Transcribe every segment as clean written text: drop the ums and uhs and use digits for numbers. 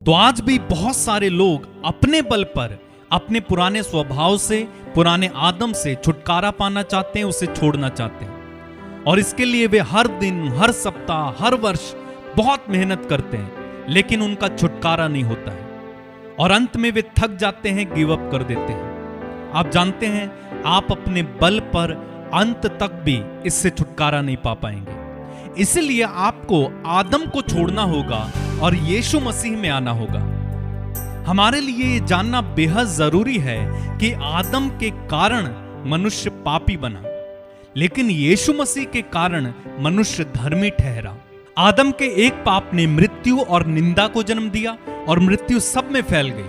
तो आज भी बहुत सारे लोग अपने बल पर अपने पुराने स्वभाव से, पुराने आदम से छुटकारा पाना चाहते हैं, उसे छोड़ना चाहते हैं। और इसके लिए वे हर दिन, हर सप्ताह, हर वर्ष बहुत मेहनत करते हैं, लेकिन उनका छुटकारा नहीं होता है और अंत में वे थक जाते हैं, गिव अप कर देते हैं। आप जानते हैं, आप अपने बल पर अंत तक भी इससे छुटकारा नहीं पा पाएंगे। इसलिए आपको आदम को छोड़ना होगा और यीशु मसीह में आना होगा। हमारे लिए ये जानना बेहद जरूरी है कि आदम के कारण मनुष्य पापी बना, लेकिन यीशु मसीह के कारण मनुष्य धर्मी ठहरा। आदम के एक पाप ने मृत्यु और निंदा को जन्म दिया और मृत्यु सब में फैल गई,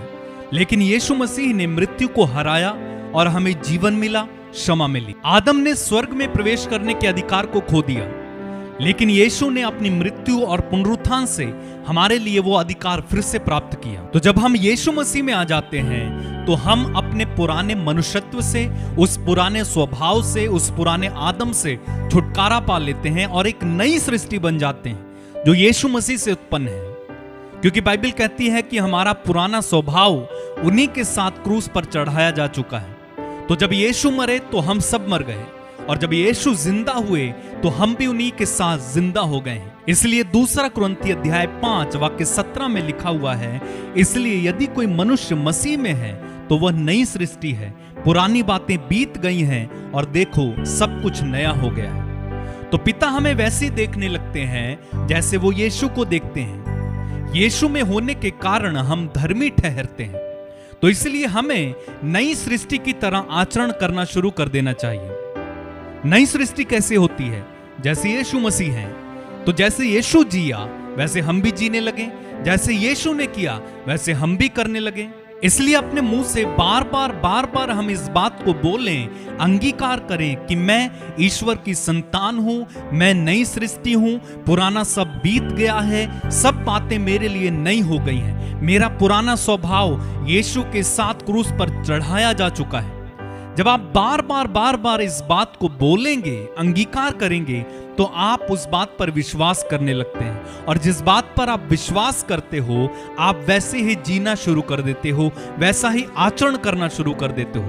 लेकिन यीशु मसीह ने मृत्यु को हराया और हमें जीवन मिला, क्षमा मिली। आदम ने स्वर्ग में प्रवेश करने के अधिकार को खो दिया, लेकिन यीशु ने अपनी मृत्यु और पुनरुत्थान से हमारे लिए वो अधिकार फिर से प्राप्त किया। तो जब हम यीशु मसीह में आ जाते हैं तो हम अपने पुराने मनुष्यत्व से, उस पुराने स्वभाव से, उस पुराने आदम से छुटकारा पा लेते हैं और एक नई सृष्टि बन जाते हैं जो यीशु मसीह से उत्पन्न है। क्योंकि बाइबल कहती है कि हमारा पुराना स्वभाव उन्हीं के साथ क्रूस पर चढ़ाया जा चुका है। तो जब यीशु मरे तो हम सब मर गए, और जब यीशु जिंदा हुए तो हम भी उन्हीं के साथ जिंदा हो गए हैं। इसलिए दूसरा कुरिन्थी अध्याय 5 वाक्य 17 में लिखा हुआ है, इसलिए यदि कोई मनुष्य मसीह में है तो वह नई सृष्टि है, पुरानी बातें बीत गई हैं और देखो सब कुछ नया हो गया है। तो पिता हमें वैसे देखने लगते हैं जैसे वो यीशु को देखते हैं। यीशु में होने के कारण हम धर्मी ठहरते हैं। तो इसलिए हमें नई सृष्टि की तरह आचरण करना शुरू कर देना चाहिए। नई सृष्टि कैसे होती है? जैसे यीशु मसीह हैं, तो जैसे यीशु जिया वैसे हम भी जीने लगे, जैसे यीशु ने किया वैसे हम भी करने लगे। इसलिए अपने मुंह से बार बार हम इस बात को बोलें, अंगीकार करें कि मैं ईश्वर की संतान हूं, मैं नई सृष्टि हूं, पुराना सब बीत गया है, सब बातें मेरे लिए नई हो गई हैं। मेरा पुराना स्वभाव यीशु के साथ क्रूस पर चढ़ाया जा चुका है। जब आप बार बार इस बात को बोलेंगे, अंगीकार करेंगे, तो आप उस बात पर विश्वास करने लगते हैं, और जिस बात पर आप विश्वास करते हो आप वैसे ही जीना शुरू कर देते हो, वैसा ही आचरण करना शुरू कर देते हो।